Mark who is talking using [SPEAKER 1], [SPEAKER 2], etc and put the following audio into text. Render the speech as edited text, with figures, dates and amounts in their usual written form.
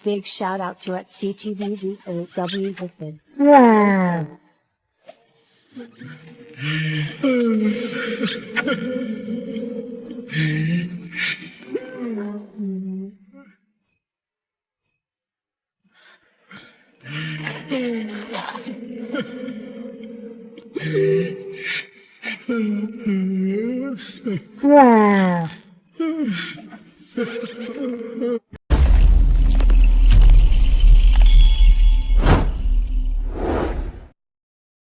[SPEAKER 1] Big shout out to at CTV or W Griffin.
[SPEAKER 2] Wow. Wow.